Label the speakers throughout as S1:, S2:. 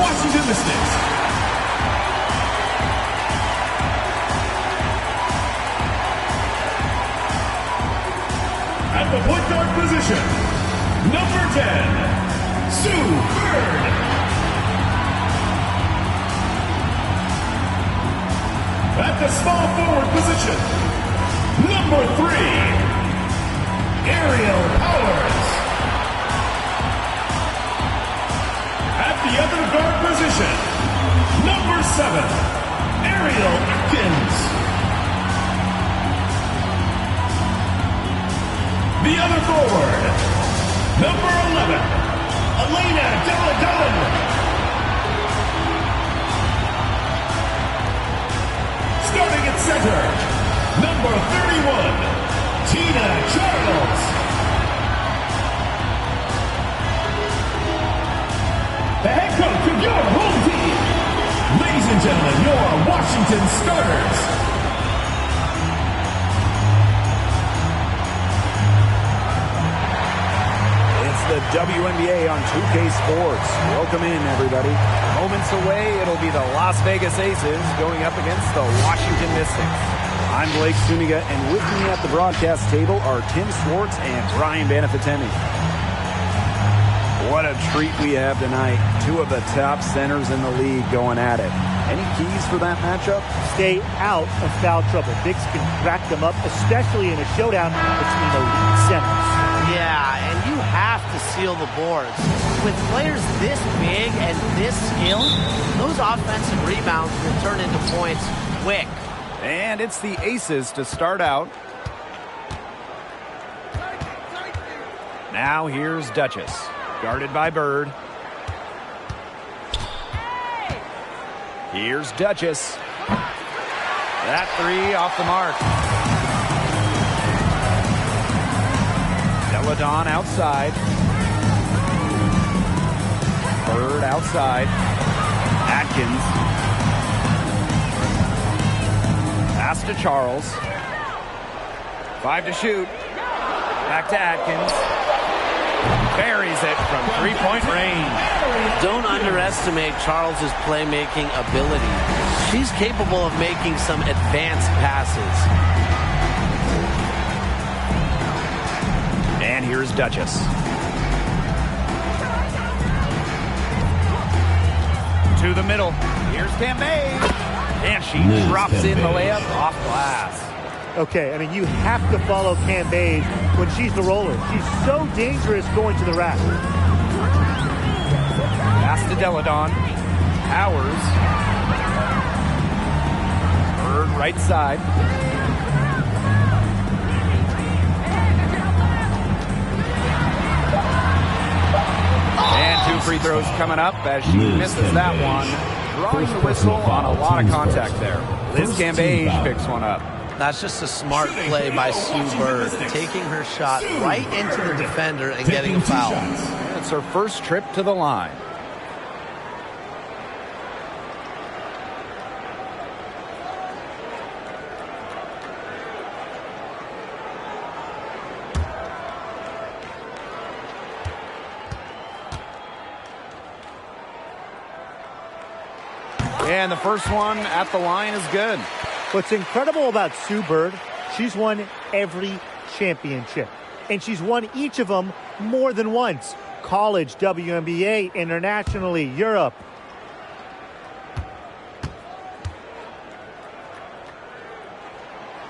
S1: Washington Mystics. At the point guard position, number 10, Sue Bird. At the small forward position, number 3, Aerial Powers. At the other guard position, number 7, Ariel Atkins. The other forward, number 11, Elena Deladon. Starting at center, number 31, Tina Charles. The head coach of your home team. Ladies and gentlemen, your Washington starters.
S2: It's the WNBA on 2K Sports. Welcome in, everybody. Moments away, it'll be the Las Vegas Aces going up against the Washington Mystics. I'm Blake Suniga, and with me at the broadcast table are Tim Swartz and Brian Banafitemi. What a treat we have tonight. Two of the top centers in the league going at it. Any keys for that matchup?
S3: Stay out of foul trouble. Bigs can crack them up, especially in a showdown between elite centers.
S4: Yeah, and you have to seal the boards. With players this big and this skilled, those offensive rebounds will turn into points quick.
S2: And it's the Aces to start out. Now here's Duchess. Guarded by Bird. Here's Duchess. That three off the mark. Deladon outside. Bird outside. Atkins. Pass to Charles. 5 to shoot. Back to Atkins. Buries it from three-point range.
S4: Don't underestimate Charles's playmaking ability. She's capable of making some advanced passes.
S2: And here's Duchess. To the middle. Here's Cambay. And she drops in the layup off glass.
S3: Okay, I mean, you have to follow Cambay when she's the roller. She's so dangerous going to the rack.
S2: Pass to Deladon. Powers. Bird right side. And 2 free throws coming up as she misses that one. Drawing the whistle on a lot of contact there. Liz Cambage picks one up.
S4: That's just a smart play by Sue Bird, taking her shot right into the defender and getting a foul.
S2: It's her first trip to the line. And the first one at the line is good.
S3: What's incredible about Sue Bird, she's won every championship. And she's won each of them more than once. College, WNBA, internationally, Europe.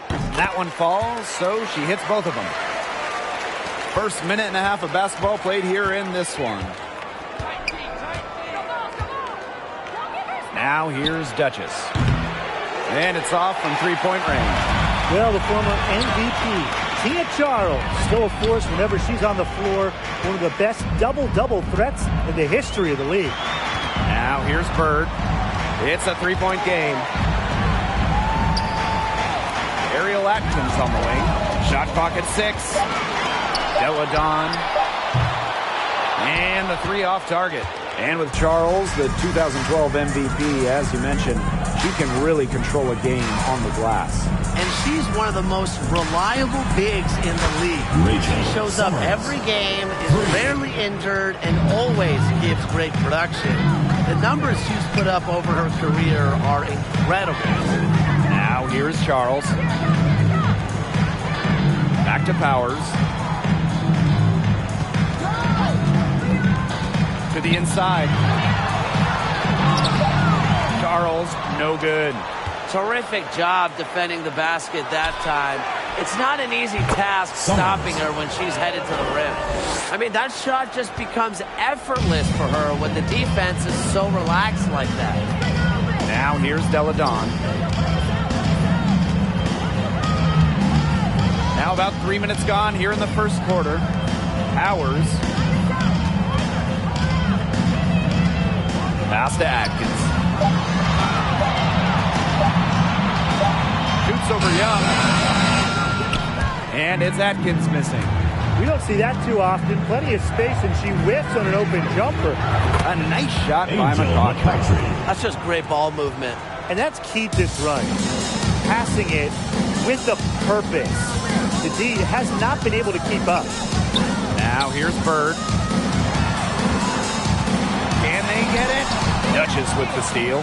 S2: That one falls, so she hits both of them. First minute and a half of basketball played here in this one. Now here's Duchess. And it's off from three-point range.
S3: Well, the former MVP, Tina Charles, still a force whenever she's on the floor. One of the best double-double threats in the history of the league.
S2: Now here's Bird. It's a three-point game. Ariel Atkins on the wing. Shot clock at 6. Deladon. And the three off target. And with Charles, the 2012 MVP, as you mentioned, she can really control a game on the glass.
S4: and she's one of the most reliable bigs in the league. She shows up every game, is rarely injured, and always gives great production. The numbers she's put up over her career are incredible.
S2: Now here's Charles. Back to Powers. To the inside. Charles, no good.
S4: Terrific job defending the basket that time. It's not an easy task stopping her when she's headed to the rim. I mean, that shot just becomes effortless for her when the defense is so relaxed like that.
S2: Now here's Deladon. Now about 3 minutes gone here in the first quarter. Powers. Pass to Atkins. Shoots over Young. And it's Atkins missing.
S3: We don't see that too often. Plenty of space, and she whiffs on an open jumper.
S2: A nice shot by McCautry.
S4: That's just great ball movement.
S3: And that's key to this run. Passing it with a purpose. The D has not been able to keep up.
S2: Now here's Bird. Can they get it? Duchess with the steal.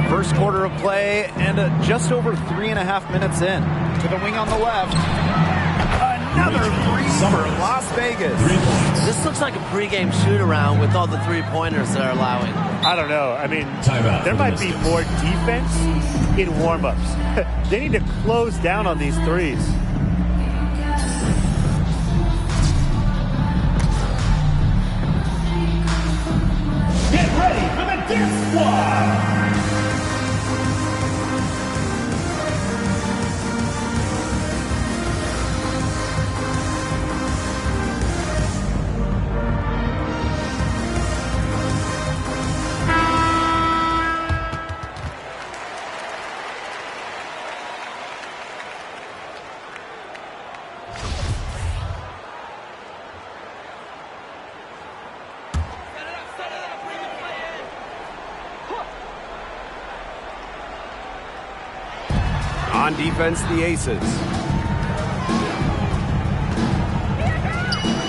S2: First quarter of play and just over 3.5 minutes in. To the wing on the left. Another three for Las Vegas.
S4: This looks like a pregame shoot-around with all the three-pointers they're allowing.
S3: I don't know. I mean, there might be more defense in warm-ups. They need to close down on these threes.
S1: Get ready for the Dance Squad!
S2: On defense, the Aces.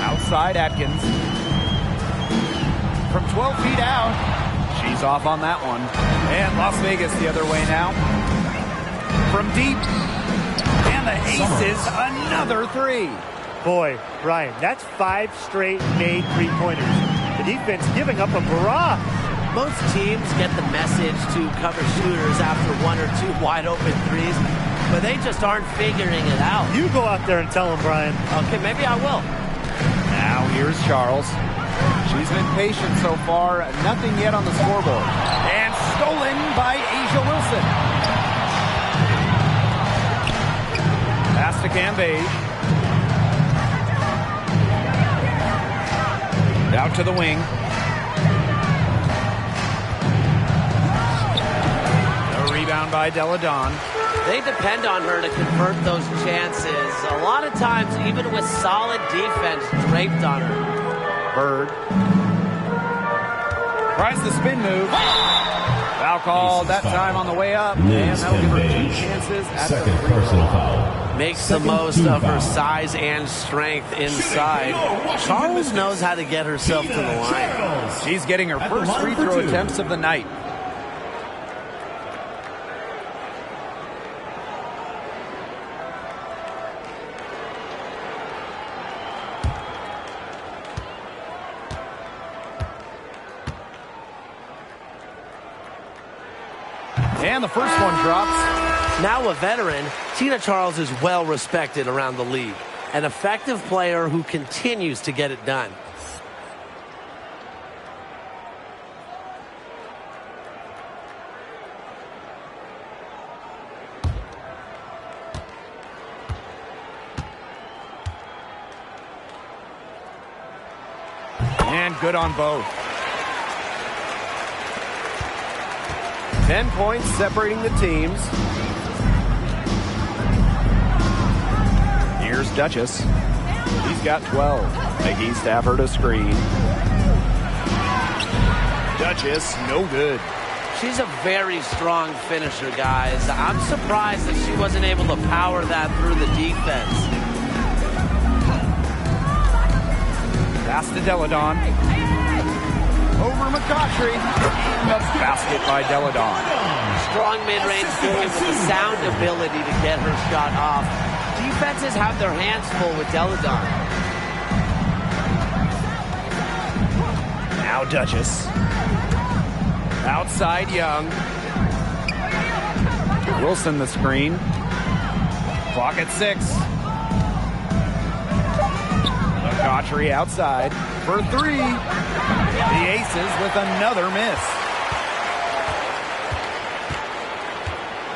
S2: Outside, Atkins. From 12 feet out. She's off on that one. And Las Vegas the other way now. From deep. And the Aces, another three.
S3: Boy, Brian, that's 5 straight made three-pointers. The defense giving up a barrage.
S4: Most teams get the message to cover shooters after 1 or 2 wide-open threes, but they just aren't figuring it out.
S3: You go out there and tell them, Brian.
S4: Okay, maybe I will.
S2: Now here's Charles. She's been patient so far. Nothing yet on the scoreboard. And stolen by Asia Wilson. Pass to Cambage. Out to the wing. Rebound by Deladon.
S4: They depend on her to convert those chances. A lot of times, even with solid defense draped on her.
S2: Bird. Tries the spin move. Foul called that time on the way up. And that'll give her 2 chances at the free throw line.
S4: Makes the most of her size and strength inside. Charles knows how to get herself to the line.
S2: She's getting her first free throw attempts of the night. And the first one drops.
S4: Now a veteran, Tina Charles is well respected around the league. An effective player who continues to get it done.
S2: And good on both. 10 points separating the teams. Here's Duchess. He's got 12. McGee Stafford a screen. Duchess, no good.
S4: She's a very strong finisher, guys. I'm surprised that she wasn't able to power that through the defense.
S2: Pass to Deladon. Over McCautry. The basket by Deladon.
S4: Strong mid-range game with the sound ability to get her shot off. Defenses have their hands full with Deladon.
S2: Now Duchess. Outside Young. Wilson the screen. Clock at 6. McCautry outside for 3. The Aces with another miss.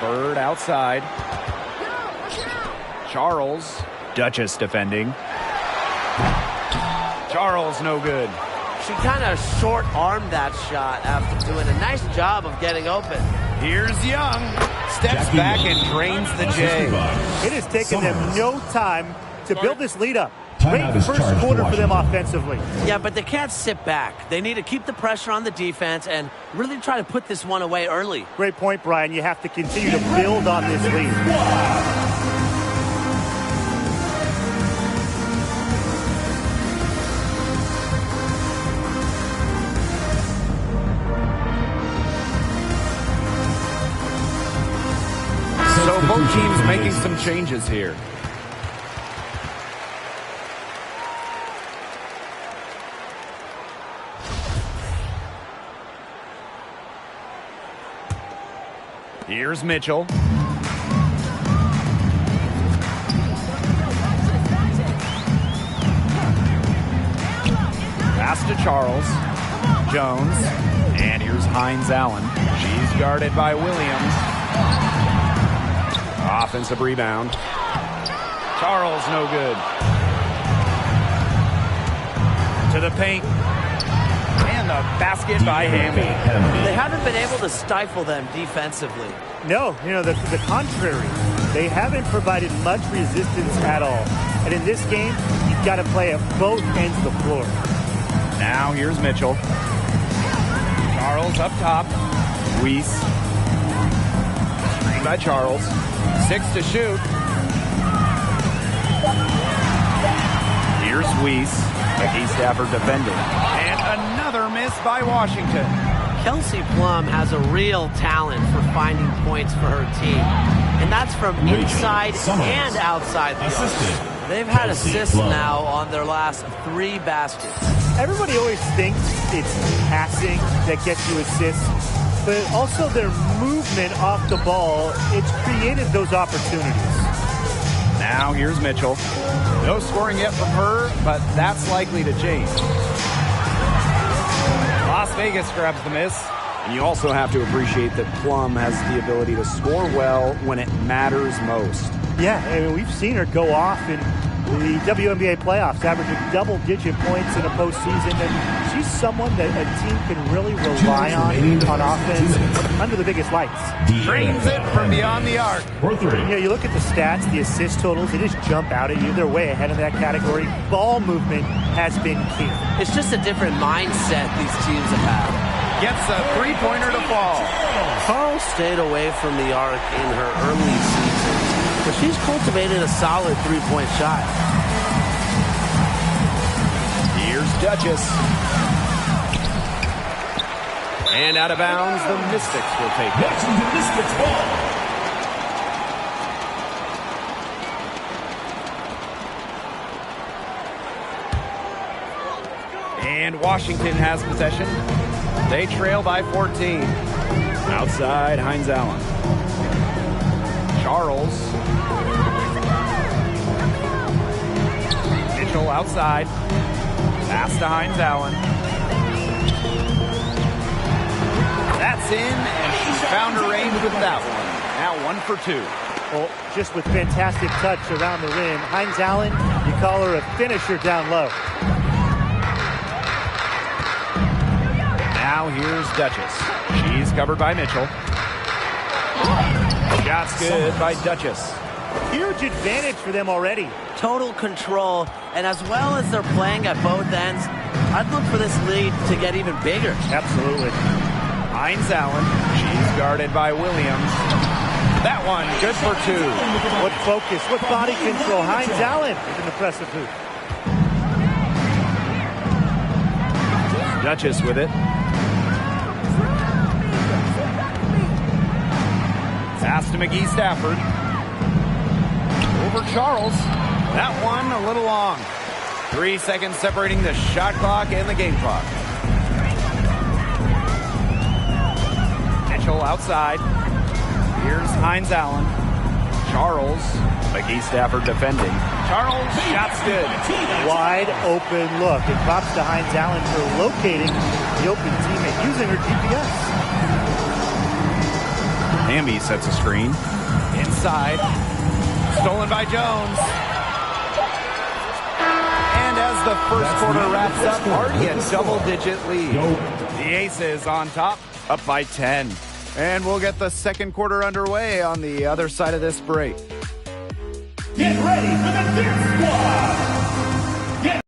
S2: Bird outside. Charles. Duchess defending. Charles no good.
S4: She kind of short-armed that shot after doing a nice job of getting open.
S2: Here's Young. Steps back and drains the J.
S3: It has taken them no time to build this lead up.
S1: Timeout
S3: Great
S1: is
S3: first
S1: charged to
S3: quarter for them
S1: Washington.
S3: offensively.
S4: Yeah, but they can't sit back. They need to keep the pressure on the defense and really try to put this one away early.
S3: Great point, Brian. You have to continue to build on this lead.
S2: So both teams making some changes here. Here's Mitchell. Pass to Charles. Jones. And here's Hines Allen. She's guarded by Williams. Offensive rebound. Charles no good. To the paint. And the basket by Hamby.
S4: They haven't been able to stifle them defensively.
S3: No, the contrary. They haven't provided much resistance at all. And in this game, you've got to play at both ends of the floor.
S2: Now here's Mitchell. Charles up top. Weiss. Screen by Charles. 6 to shoot. Here's Weiss. Becky Stafford defending. And another miss by Washington.
S4: Kelsey Plum has a real talent for finding points for her team. And that's from inside and outside the arc. They've had assists now on their last 3 baskets.
S3: Everybody always thinks it's passing that gets you assists, but also their movement off the ball, it's created those opportunities.
S2: Now here's Mitchell. No scoring yet from her, but that's likely to change. Las Vegas grabs the miss. And you also have to appreciate that Plum has the ability to score well when it matters most.
S3: Yeah, I mean, we've seen her go off in the WNBA playoffs, averaging double-digit points in a postseason, and she's someone that a team can really rely on offense under the biggest lights.
S2: Drains it from beyond the arc.
S1: For 3.
S3: Yeah, you look at the stats, the assist totals, they just jump out at you. They're way ahead of that category. Ball movement has been key.
S4: It's just a different mindset these teams have had.
S2: Gets a three-pointer to fall.
S4: Carl stayed away from the arc in her early season, but she's cultivated a solid three-point shot.
S2: Here's Duchess. And out of bounds, the Mystics will take it.
S1: Washington Mystics ball.
S2: And Washington has possession. They trail by 14. Outside, Hines Allen. Charles. Mitchell outside. Pass to Hines Allen. That's in, and she's found her range with that one. Now 1 for 2.
S3: Well, just with fantastic touch around the rim. Hines Allen, you call her a finisher down low.
S2: Now here's Duchess. She's covered by Mitchell. Shot's good by Duchess.
S3: Huge advantage for them already.
S4: Total control, and as well as they're playing at both ends, I'd look for this lead to get even bigger.
S3: Absolutely.
S2: Hines Allen. She's guarded by Williams. That one, good for 2.
S3: What focus, what body control. Hines Allen is an impressive hoop.
S2: Duchess with it. Pass to McGee Stafford. Over Charles. That one a little long. 3 seconds separating the shot clock and the game clock. Mitchell outside. Here's Hines Allen. Charles. McGee Stafford defending. Charles, shot's good.
S3: Wide open look. And props to Hines Allen for locating the open teammate using her GPS.
S2: Hamby sets a screen. Inside. Stolen by Jones. And as the first quarter wraps up, already a double-digit lead. The Aces on top, up by 10. And we'll get the second quarter underway on the other side of this break.
S1: Get ready for the Dip Squad! Get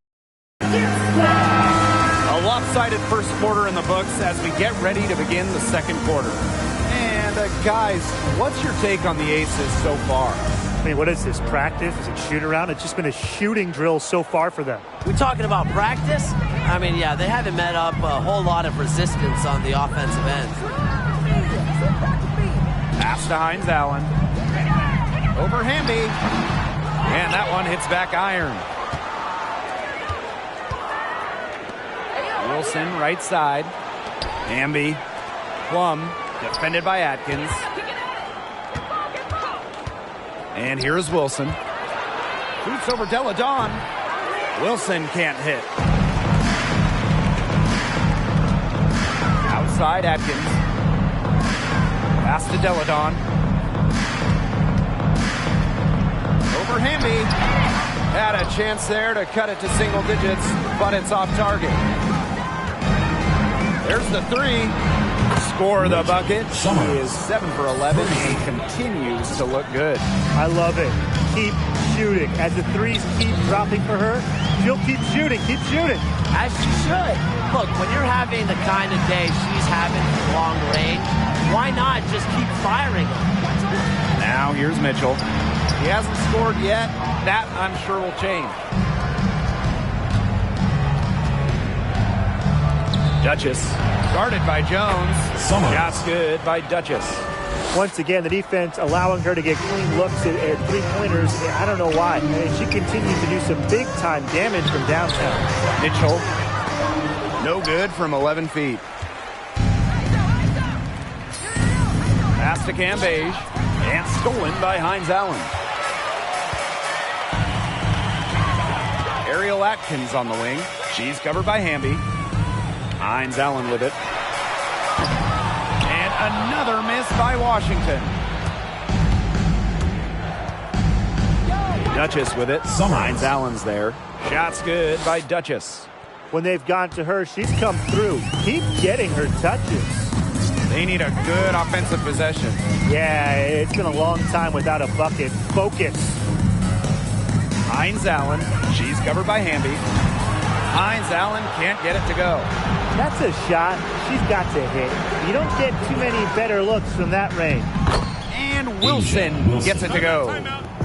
S1: Dip Squad!
S2: A lopsided first quarter in the books as we get ready to begin the second quarter. And guys, what's your take on the Aces so far?
S3: I mean, what is this, practice? Is it shoot around? It's just been a shooting drill so far for them.
S4: We're talking about practice? I mean, yeah, they haven't met up a whole lot of resistance on the offensive end.
S2: Pass to Hines Allen. Over Hamby. And that one hits back iron. Wilson right side. Hamby. Plum. Defended by Atkins. And here's Wilson. Shoots over Deladon. Wilson can't hit. Outside Atkins. Pass to Deladon. Over Hamby. Had a chance there to cut it to single digits, but it's off target. There's the 3. Score the bucket. She is 7 for 11 and continues to look good.
S3: I love it. Keep shooting. As the threes keep dropping for her, she'll keep shooting. Keep shooting.
S4: As she should. Look, when you're having the kind of day she's having from long range, why not just keep firing them?
S2: Now here's Mitchell. He hasn't scored yet. That, I'm sure, will change. Duchess, guarded by Jones. Shot's good by Duchess.
S3: Once again, the defense allowing her to get clean looks at three-pointers. I don't know why. And she continues to do some big-time damage from downtown.
S2: Mitchell, no good from 11 feet. Pass to Cambage, and stolen by Hines Allen. Ariel Atkins on the wing. She's covered by Hamby. Hines Allen with it. And another miss by Washington. Duchess with it. Hines Allen's there. Shot's good by Duchess.
S3: When they've gone to her, she's come through. Keep getting her touches.
S2: They need a good offensive possession.
S3: Yeah, it's been a long time without a bucket. Focus.
S2: Hines Allen. She's covered by Hamby. Hines Allen can't get it to go.
S3: That's a shot she's got to hit. You don't get too many better looks from that range.
S2: And Wilson gets it to go.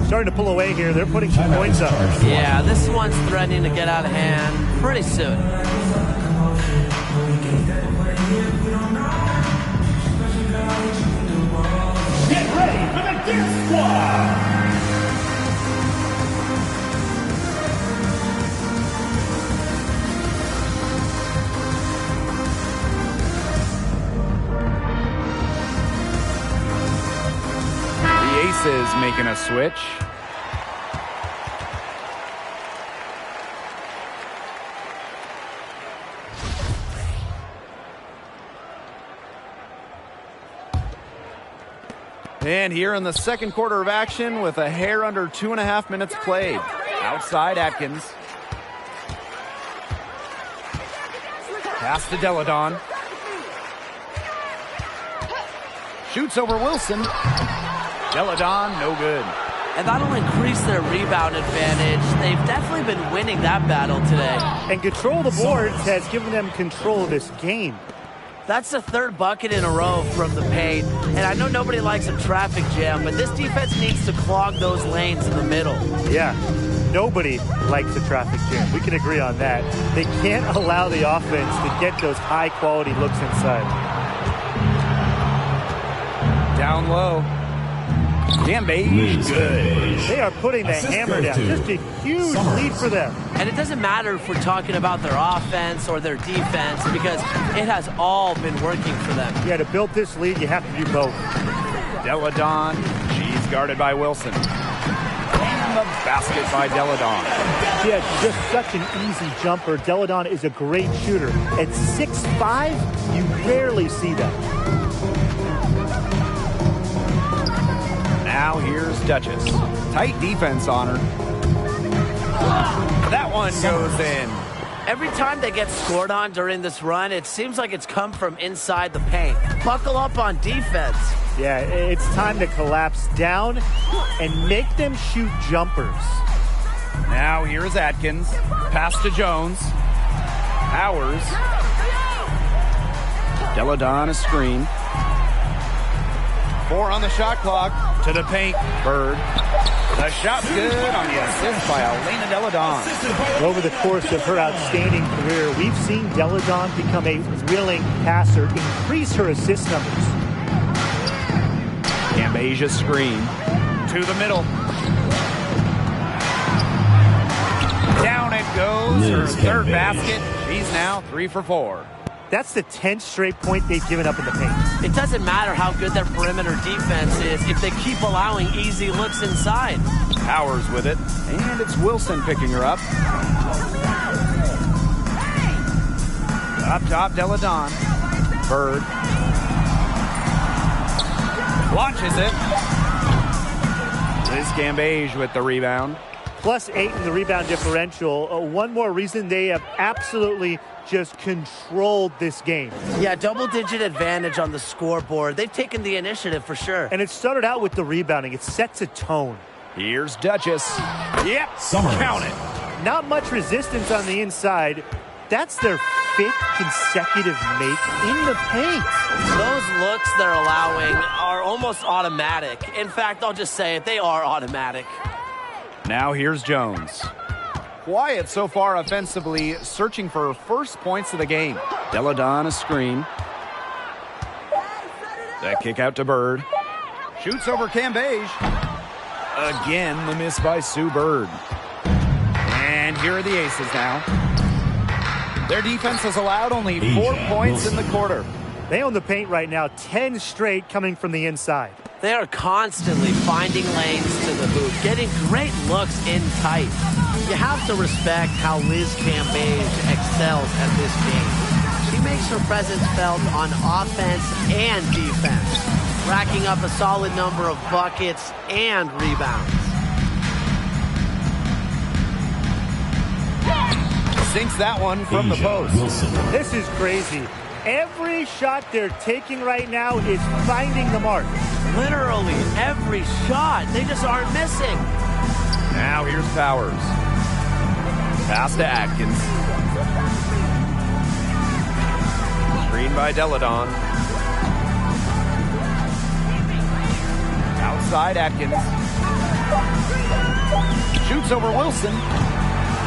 S3: Starting to pull away here. They're putting some points up.
S4: Yeah, this one's threatening to get out of hand pretty soon.
S1: Get ready for the Dip Squad!
S2: Aces making a switch. And here in the second quarter of action with a hair under 2.5 minutes played. Outside Atkins. Pass to Deladon. Shoots over Wilson. Deladon, no good.
S4: And that'll increase their rebound advantage. They've definitely been winning that battle today.
S3: And control of the boards has given them control of this game.
S4: That's the third bucket in a row from the paint. And I know nobody likes a traffic jam, but this defense needs to clog those lanes in the middle.
S3: Yeah, nobody likes a traffic jam. We can agree on that. They can't allow the offense to get those high-quality looks inside.
S2: Down low. Gambage, good.
S3: They are putting the hammer down. Just a huge lead for them.
S4: And it doesn't matter if we're talking about their offense or their defense, because it has all been working for them.
S3: Yeah, to build this lead, you have to do both.
S2: Deladon, she's guarded by Wilson. And the basket by Deladon.
S3: Yeah, just such an easy jumper. Deladon is a great shooter. At 6'5", you rarely see that.
S2: Now here's Duchess. Tight defense on her. That one goes in.
S4: Every time they get scored on during this run, it seems like it's come from inside the paint. Buckle up on defense.
S3: Yeah, it's time to collapse down and make them shoot jumpers.
S2: Now here's Atkins. Pass to Jones. Powers. Deladon a screen. 4 on the shot clock. To the paint. Bird. The shot's good on the assist by Elena Deladon.
S3: Over the course of her outstanding career, we've seen Deladon become a willing passer, increase her assist numbers.
S2: Cambasia screen. To the middle. Down it goes. Her third basket. She's now 3 for 4.
S3: That's the 10th straight point they've given up in the paint.
S4: It doesn't matter how good their perimeter defense is if they keep allowing easy looks inside.
S2: Powers with it. And it's Wilson picking her up. Up top, Deladon. Bird. Launches it. Liz Gambage with the rebound.
S3: +8 in the rebound differential. One more reason they have absolutely just controlled this game.
S4: Yeah, double-digit advantage on the scoreboard. They've taken the initiative for sure.
S3: And it started out with the rebounding. It sets a tone.
S2: Here's Duchess. Yep, count it.
S3: Not much resistance on the inside. That's their 5th consecutive make in the paint.
S4: Those looks they're allowing are almost automatic. In fact, I'll just say it, they are automatic.
S2: Now here's Jones. Quiet so far offensively, searching for her first points of the game. Deladon a screen. That kick out to Bird. Shoots over Cambage. Again, the miss by Sue Bird. And here are the aces now. Their defense has allowed only 4 points in the quarter.
S3: They own the paint right now, 10 straight coming from the inside.
S4: They are constantly finding lanes to the hoop, getting great looks in tight. You have to respect how Liz Cambage excels at this game. She makes her presence felt on offense and defense, racking up a solid number of buckets and rebounds.
S2: Sinks that one from the post.
S3: This is crazy. Every shot they're taking right now is finding the mark.
S4: Literally every shot. They just aren't missing.
S2: Now here's Powers. Pass to Atkins. Screen by Deladon. Outside Atkins. Shoots over Wilson.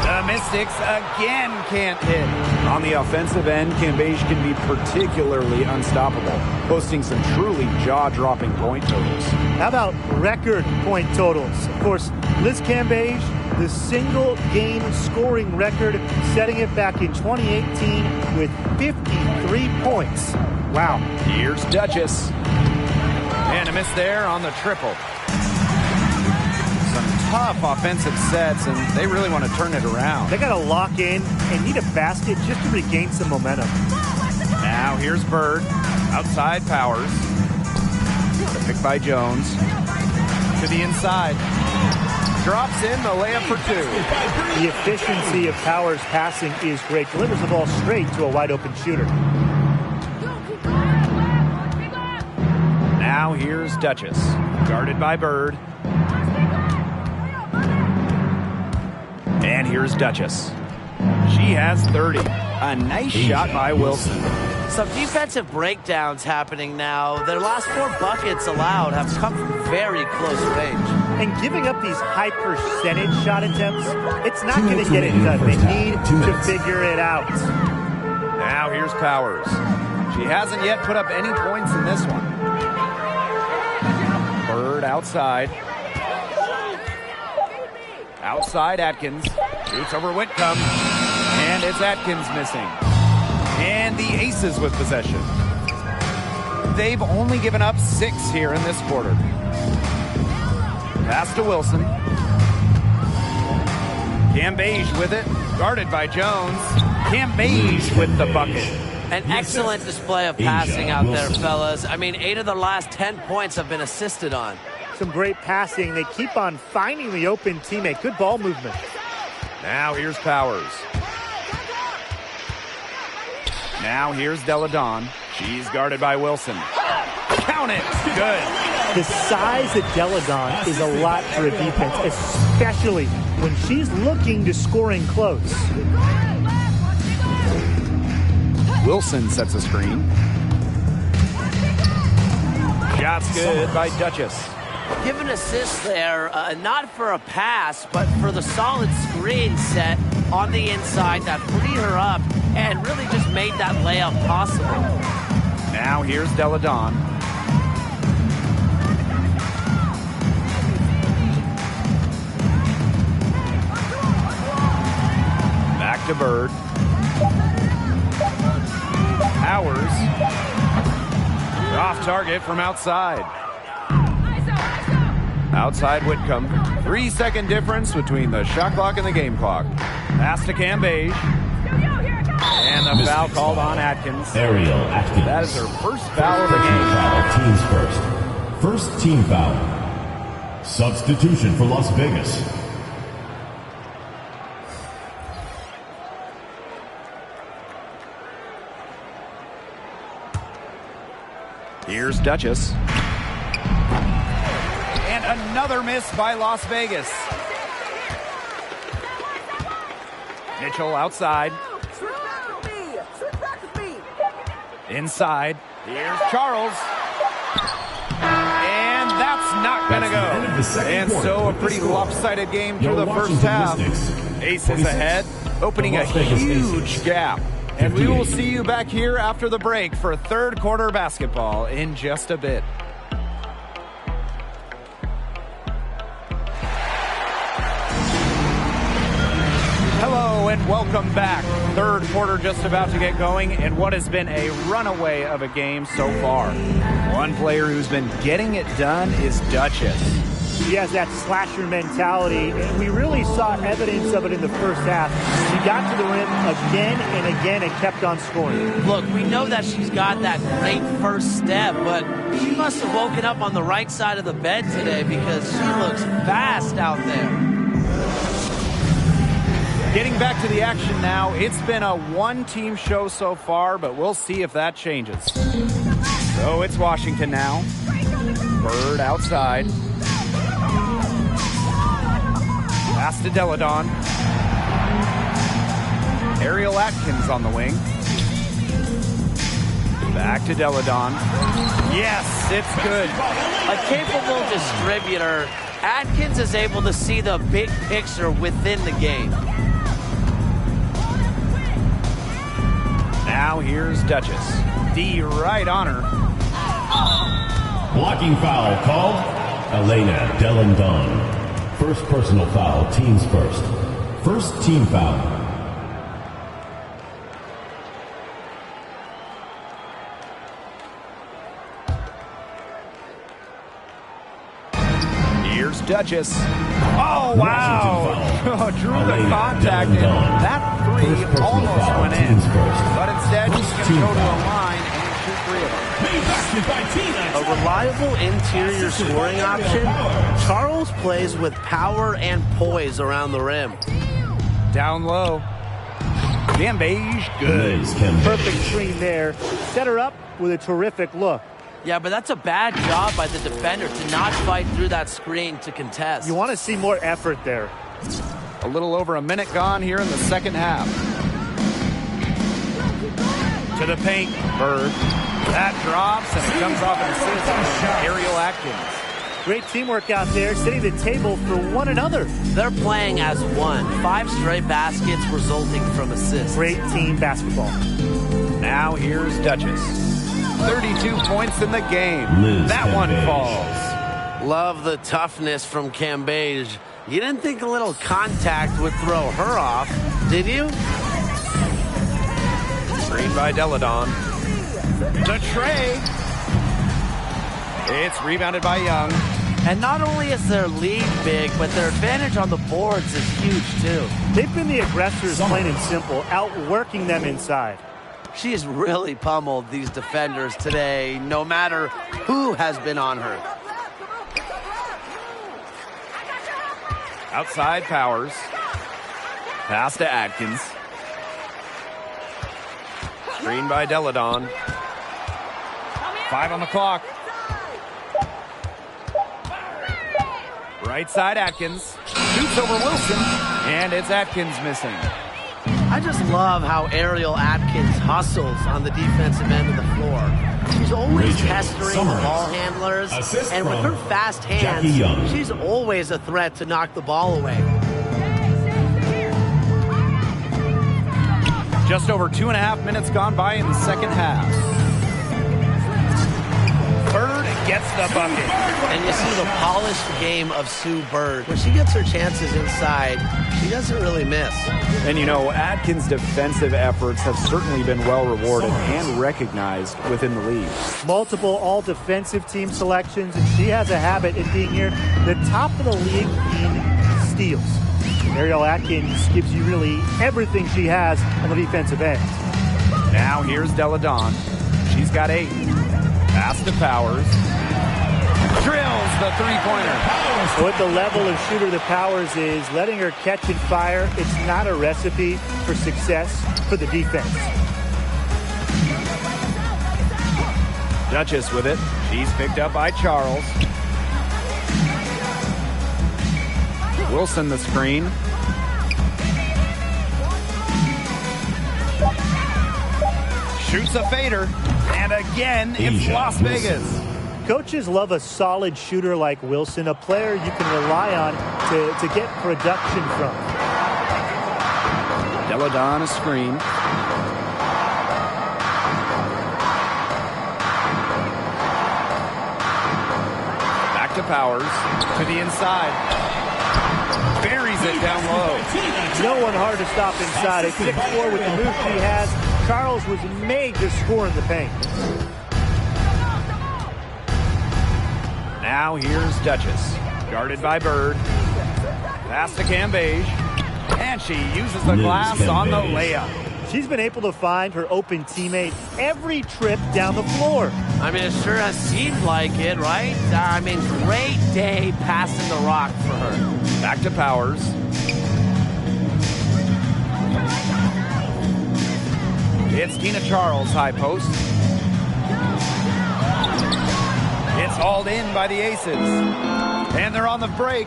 S2: The Mystics again can't hit. On the offensive end, Cambage can be particularly unstoppable, posting some truly jaw-dropping point totals.
S3: How about record point totals? Of course, Liz Cambage, the single game scoring record, setting it back in 2018 with 53 points. Wow.
S2: Here's Duchess. And a miss there on the triple. Tough offensive sets, and they really want to turn it around.
S3: They got to lock in and need a basket just to regain some momentum.
S2: Now here's Bird. Outside Powers. Picked by Jones. To the inside. Drops in the layup for 2.
S3: The efficiency of Powers' passing is great. Delivers the ball straight to a wide-open shooter.
S2: Now here's Duchess. Guarded by Bird. And here's Duchess. She has 30. A nice shot by Wilson.
S4: Some defensive breakdowns happening now. Their last 4 buckets allowed have come from very close range.
S3: And giving up these high percentage shot attempts, it's not going to get it done. They need to figure it out.
S2: Now here's Powers. She hasn't yet put up any points in this one. Bird outside. Outside Atkins. Shoots over Whitcomb. And it's Atkins missing. And the Aces with possession. They've only given up 6 here in this quarter. Pass to Wilson. Cambage with it. Guarded by Jones. Cambage with the bucket.
S4: An excellent display of passing out there, fellas. I mean, 8 of the last 10 points have been assisted on.
S3: Some great passing. They keep on finding the open teammate. Good ball movement.
S2: Now here's Powers. Now here's Deladon. She's guarded by Wilson. Count it. Good.
S3: The size of Deladon is a lot for a defense, especially when she's looking to scoring close.
S2: Wilson sets a screen. Shots good by Duchess.
S4: Give an assist there, not for a pass, but for the solid screen set on the inside that freed her up and really just made that layup possible.
S2: Now here's Deladon. Back to Bird. Powers. Off target from outside. Outside Whitcomb. 3-second difference between the shot clock and the game clock. Pass to Cambage. And the foul called on Atkins.
S1: Ariel Atkins.
S2: That is her first foul of the game.
S1: Foul, teams first. First team foul. Substitution for Las Vegas.
S2: Here's Duchess. And another miss by Las Vegas. Mitchell outside. Inside. Here's Charles. And that's not going to go. And so a pretty lopsided game through the first half. Aces ahead, opening a huge gap. And we will see you back here after the break for third quarter basketball in just a bit. Hello and welcome back. Third quarter just about to get going and what has been a runaway of a game so far. One player who's been getting it done is Duchess.
S3: She has that slasher mentality, and we really saw evidence of it in the first half. She got to the rim again and again and kept on scoring.
S4: Look, we know that she's got that great first step, but she must have woken up on the right side of the bed today because she looks fast out there.
S2: Getting back to the action now, it's been a one-team show so far, but we'll see if that changes. So it's Washington now. Bird outside. Pass to Deladon. Ariel Atkins on the wing. Back to Deladon. Yes, it's good.
S4: A capable distributor, Atkins is able to see the big picture within the game.
S2: Now here's Duchess. D right on her.
S1: Blocking foul called. Elena Delandon. First personal foul, teams first. First team foul.
S2: Here's Duchess. Oh, wow. Drew the contact, and that three almost went in. But instead, she's going to go to a line and shoot 3 of them.
S4: A reliable interior scoring option, Charles plays with power and poise around the rim.
S2: Down low. Cambage, good.
S3: Perfect screen there. Set her up with a terrific look.
S4: Yeah, but that's a bad job by the defender to not fight through that screen to contest.
S3: You want to see more effort there.
S2: A little over a minute gone here in the second half. To the paint. Bird. That drops, and it comes off an assist from Ariel Atkins.
S3: Great teamwork out there, setting the table for one another.
S4: They're playing as one. 5 straight baskets resulting from assists.
S3: Great team basketball.
S2: Now here's Duchess. 32 points in the game.
S1: Liz
S2: that one
S1: Cambage.
S2: falls.
S4: Love the toughness from Cambage. You didn't think a little contact would throw her off, did you?
S2: Screen by Deladon. The tray. It's rebounded by Young.
S4: And not only is their lead big, but their advantage on the boards is huge, too.
S3: They've been the aggressors, plain and simple, outworking them inside.
S4: She has really pummeled these defenders today, no matter who has been on her.
S2: Outside Powers. Pass to Atkins. Screen by Deladon. 5 on the clock. Right side Atkins. Shoots over Wilson. And it's Atkins missing.
S4: I just love how Ariel Atkins hustles on the defensive end of the floor. She's always
S1: Rachel
S4: pestering the
S1: Summers.
S4: ball handlers,
S1: Assist
S4: and with
S1: from
S4: her fast
S1: Jackie Young.
S4: hands, she's always a threat to knock the ball away.
S2: Just over 2.5 minutes gone by in the second half. Bird gets the bucket.
S4: And you see the polished game of Sue Bird. When she gets her chances inside, she doesn't really miss.
S2: And you know, Atkins' defensive efforts have certainly been well rewarded and recognized within the league.
S3: Multiple all-defensive team selections, and she has a habit in being near the top of the league in steals. Ariel Atkins gives you really everything she has on the defensive end.
S2: Now here's Deladon. She's got 8. Pass to Powers. Drills the three-pointer.
S3: With the level of shooter that Powers is, letting her catch and fire, it's not a recipe for success for the defense.
S2: Duchess with it. She's picked up by Charles. Wilson the screen. Shoots a fader. And again, it's
S1: Asia
S2: Las
S1: Wilson.
S2: Vegas.
S3: Coaches love a solid shooter like Wilson, a player you can rely on to get production from.
S2: Deladon a screen. Back to Powers. To the inside. Buries it down low.
S3: No one hard to stop inside. At 6'4" with the move she has, Charles was made to score in the paint.
S2: Now here's Duchess. Guarded by Bird. Pass to Cambage. And she uses the
S1: Liz
S2: glass on the
S1: Cambage.
S2: layup.
S3: She's been able to find her open teammate every trip down the floor.
S4: I mean, it sure has seemed like it, right? I mean, great day passing the rock for her.
S2: Back to Powers. It's Tina Charles, high post. It's hauled in by the Aces. And they're on the break.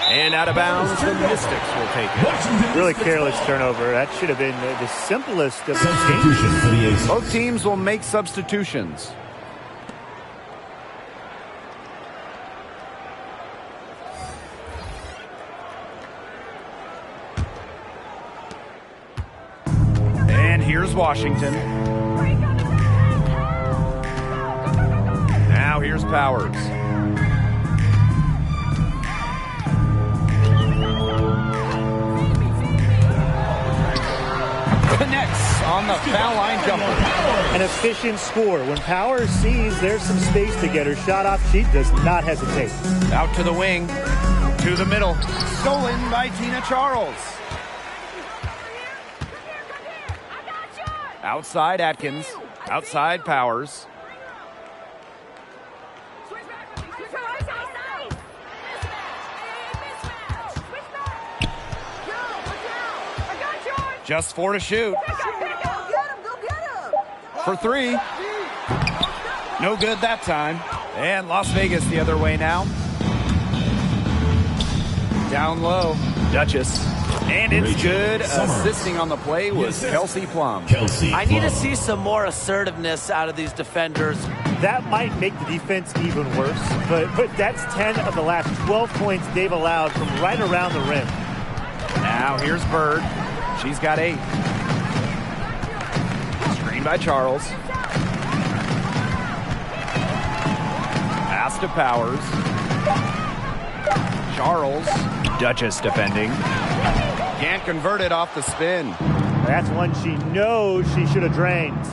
S2: And out of bounds, the Mystics will take it.
S3: Really careless turnover. That should have been the simplest of the games.
S1: Substitution for the Aces.
S2: Both teams will make substitutions. And here's Washington. Now here's Powers. Connects on the foul line jumper.
S3: An efficient score. When Powers sees there's some space to get her shot off, she does not hesitate.
S2: Out to the wing. To the middle. Stolen by Tina Charles. Outside Atkins. Outside Powers. Just 4 to shoot. For 3. No good that time. And Las Vegas the other way now. Down low. Duchess. And it's
S1: Rachel
S2: good.
S1: Summers.
S2: Assisting on the play was Kelsey Plum.
S1: Kelsey
S4: I need to
S1: Plum.
S4: see some more assertiveness out of these defenders.
S3: That might make the defense even worse, but that's 10 of the last 12 points they've allowed from right around the rim.
S2: Now here's Bird. She's got 8. Screen by Charles. Pass to Powers. Charles. Duchess defending. Can't convert it off the spin.
S3: That's one she knows she should have drained.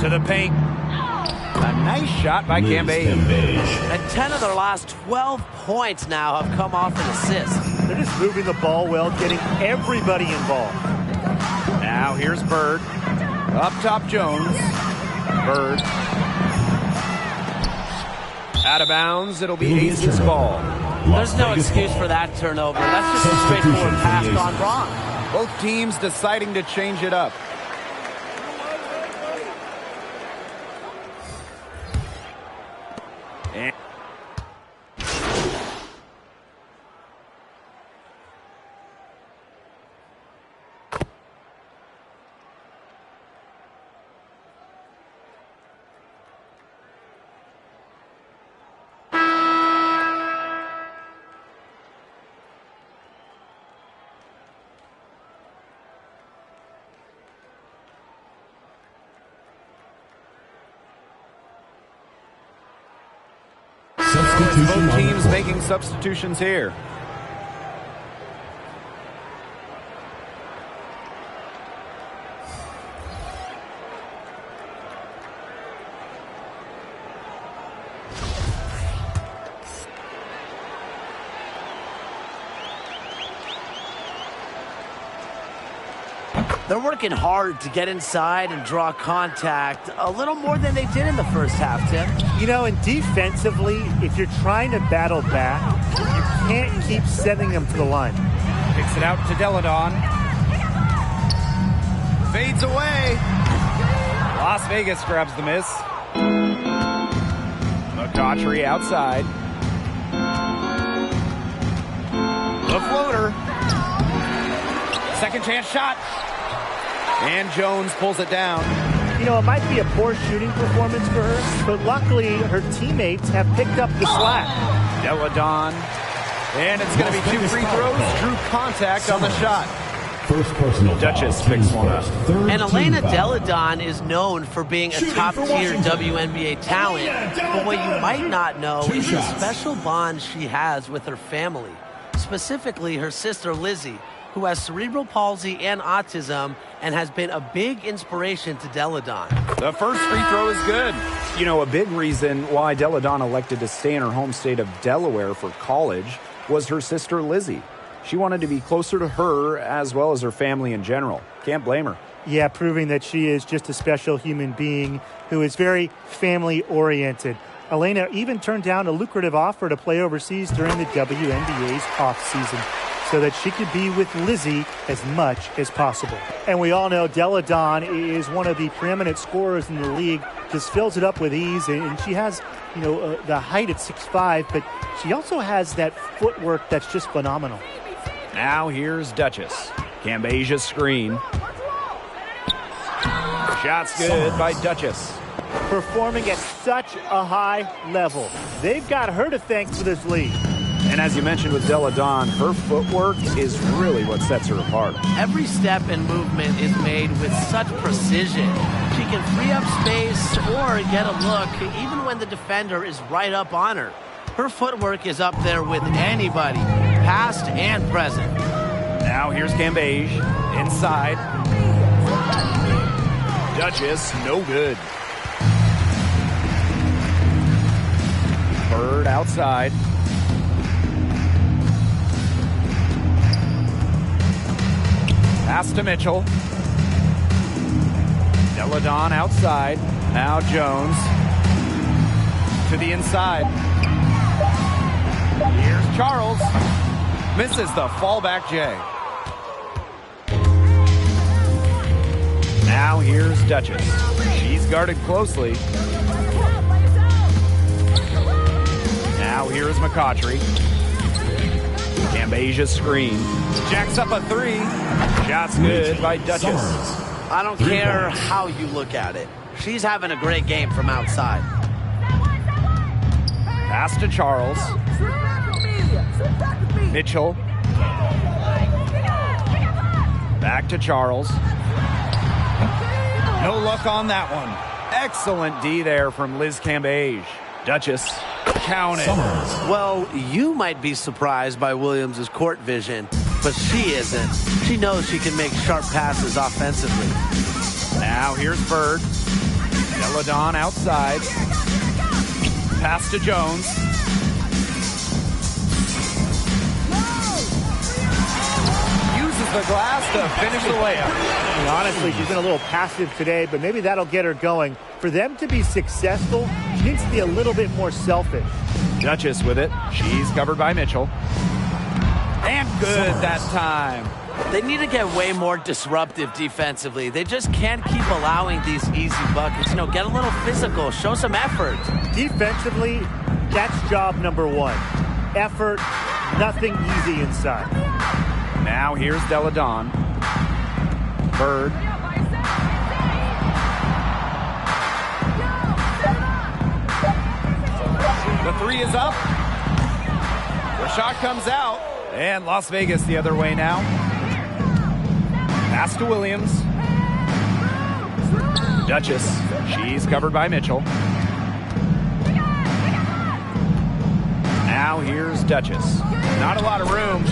S2: To the paint. A nice shot by
S1: Liz
S2: Cambage.
S4: And 10 of their last 12 points now have come off an assist.
S3: They're just moving the ball well, getting everybody involved.
S2: Now here's Bird. Up top Jones. Bird. Out of bounds. It'll be Ace's ball.
S4: There's no excuse for that turnover. That's just a straightforward pass gone wrong.
S2: Both teams deciding to change it up. And both teams making substitutions here.
S4: They're working hard to get inside and draw contact a little more than they did in the first half, Tim.
S3: You know, and defensively, if you're trying to battle back, you can't keep sending them to the line.
S2: Kicks it out to Deladon. Fades away. Las Vegas grabs the miss. McCautry outside. The floater. Second chance shot. And Jones pulls it down.
S3: You know, it might be a poor shooting performance for her, but luckily her teammates have picked up the slack.
S2: Deladon. And it's going to be 2 free throws. Drew contact on the shot.
S1: First personal
S2: Duchess
S1: foul,
S2: picks
S1: teams
S2: one up.
S1: first. Third
S4: And Elena
S1: team foul.
S4: Deladon is known for being a
S1: Shooting for
S4: top-tier
S1: Washington.
S4: WNBA talent. But what you might not know
S1: Two
S4: is the
S1: shots.
S4: special bond she has with her family, specifically her sister Lizzie, who has cerebral palsy and autism and has been a big inspiration to Deladon.
S2: The first free throw is good. You know, a big reason why Deladon elected to stay in her home state of Delaware for college was her sister Lizzie. She wanted to be closer to her as well as her family in general. Can't blame her.
S3: Yeah, proving that she is just a special human being who is very family-oriented. Elena even turned down a lucrative offer to play overseas during the WNBA's offseason so that she could be with Lizzie as much as possible. And we all know Deladon is one of the preeminent scorers in the league, just fills it up with ease, and she has, you know, the height at 6'5", but she also has that footwork that's just phenomenal.
S2: Now here's Duchess. Cambasia screen. Shot's good by Duchess.
S3: Performing at such a high level. They've got her to thank for this lead.
S2: And as you mentioned with Deladon, her footwork is really what sets her apart.
S4: Every step and movement is made with such precision. She can free up space or get a look even when the defender is right up on her. Her footwork is up there with anybody, past and present.
S2: Now here's Cambage. Inside. Duchess, no good. Bird outside. Pass to Mitchell. Deladon outside. Now Jones. To the inside. Here's Charles. Misses the fallback J. Now here's Duchess. She's guarded closely. Now here's McCautry. Cambesia screen. Jacks up a three. Shots good by Duchess.
S4: I don't care how you look at it. She's having a great game from outside.
S2: Pass to Charles. Mitchell. Back to Charles. No luck on that one. Excellent D there from Liz Cambage. Duchess. Count it.
S4: Well, you might be surprised by Williams' court vision, but she isn't. She knows she can make sharp passes offensively.
S2: Now here's Bird. Deladon outside. Pass to Jones. Uses the glass to finish the layup.
S3: And honestly, she's been a little passive today, but maybe that'll get her going. For them to be successful, she needs to be a little bit more selfish.
S2: Duchess with it. She's covered by Mitchell. And good that time.
S4: They need to get way more disruptive defensively. They just can't keep allowing these easy buckets. You know, get a little physical. Show some effort.
S3: Defensively, that's job number one. Effort, nothing easy inside.
S2: Now here's Deladon. Bird. The three is up. The shot comes out. And Las Vegas the other way now. Pass to Williams. Duchess. She's covered by Mitchell. Now here's Duchess. Not a lot of room.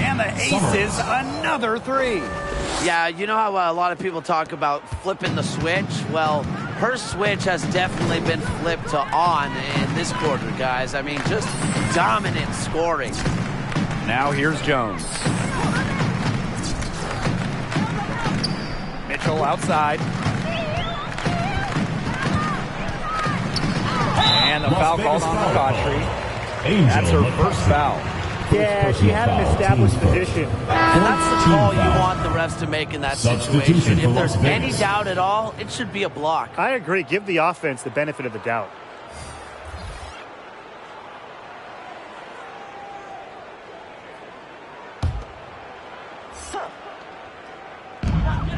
S2: And the aces, another three.
S4: Yeah, you know how a lot of people talk about flipping the switch? Well, her switch has definitely been flipped to on in this quarter, guys. I mean, just dominant scoring.
S2: Now here's Jones. Mitchell outside. And the foul called on McCautry. That's her first foul.
S3: Yeah, she had an established position.
S4: And that's the call you want the refs to make in that situation. If there's any doubt at all, it should be a block.
S3: I agree. Give the offense the benefit of the doubt.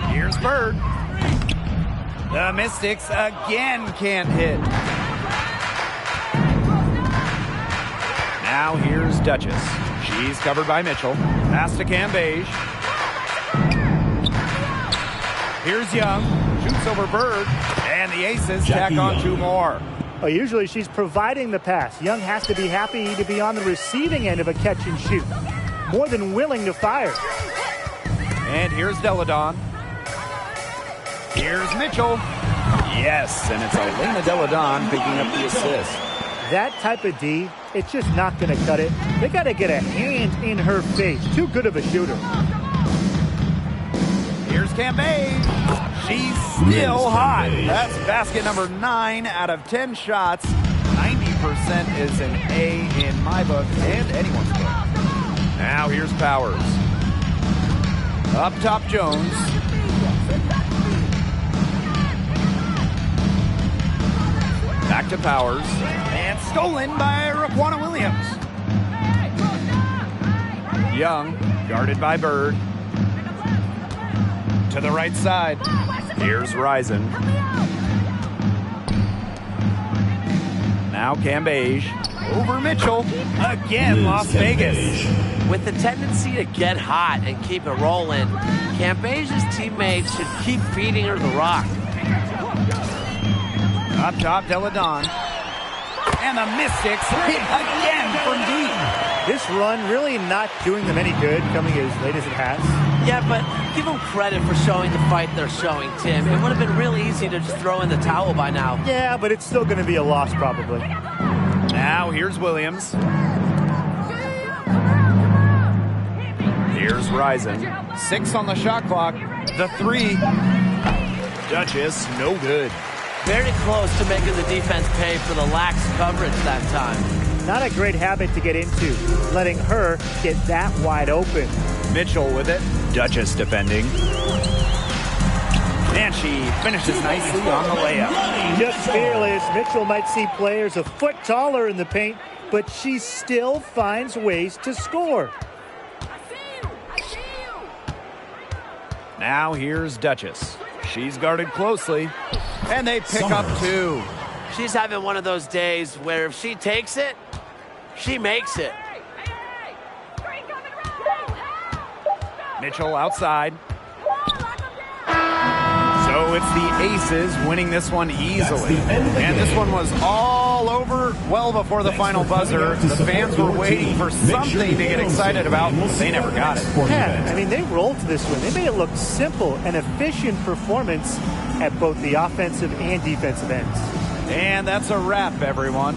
S2: Here's Bird. The Mystics again can't hit. Now here's Duchess. She's covered by Mitchell. Pass to Cambage. Here's Young. Shoots over Bird. And the Aces tack on two more.
S3: Well, usually she's providing the pass. Young has to be happy to be on the receiving end of a catch and shoot. More than willing to fire.
S2: And here's Deladon. Here's Mitchell. Yes, and it's Elena Deladon picking up the assist.
S3: That type of D, it's just not going to cut it. They got to get a hand in her face. Too good of a shooter.
S2: Here's Cambage. She's still hot. That's basket number 9 out of 10 shots. 90% is an A in my book and anyone's book. Now here's Powers. Up top, Jones. Back to Powers. And stolen by Raquana Williams. Young, guarded by Bird. To the right side. Here's Risen. Now Cambage. Over Mitchell. Again, Las Vegas.
S4: With the tendency to get hot and keep it rolling, Cambage's teammates should keep feeding her the rock.
S2: Up top, Deladon. And the Mystics hit again from deep.
S3: This run really not doing them any good, coming as late as it has.
S4: Yeah, but give them credit for showing the fight they're showing, Tim. It would have been really easy to just throw in the towel by now.
S3: Yeah, but it's still going to be a loss probably.
S2: Now here's Williams. Here's Risen. 6 on the shot clock. The 3. Duchess, no good.
S4: Very close to making the defense pay for the lax coverage that time.
S3: Not a great habit to get into, letting her get that wide open.
S2: Mitchell with it. Duchess defending. And she finishes nicely on the layup.
S3: Just fearless. Mitchell might see players a foot taller in the paint, but she still finds ways to score.
S2: Now here's Duchess. She's guarded closely, and they pick up 2.
S4: She's having one of those days where if she takes it, she makes it.
S2: Mitchell outside. So it's the Aces winning this one easily. And this one was all over well before the final buzzer. The fans were waiting for something to get excited about. They never got it.
S3: Yeah, I mean, they rolled this one. They made it look simple and efficient performance at both the offensive and defensive ends.
S2: And that's a wrap, everyone.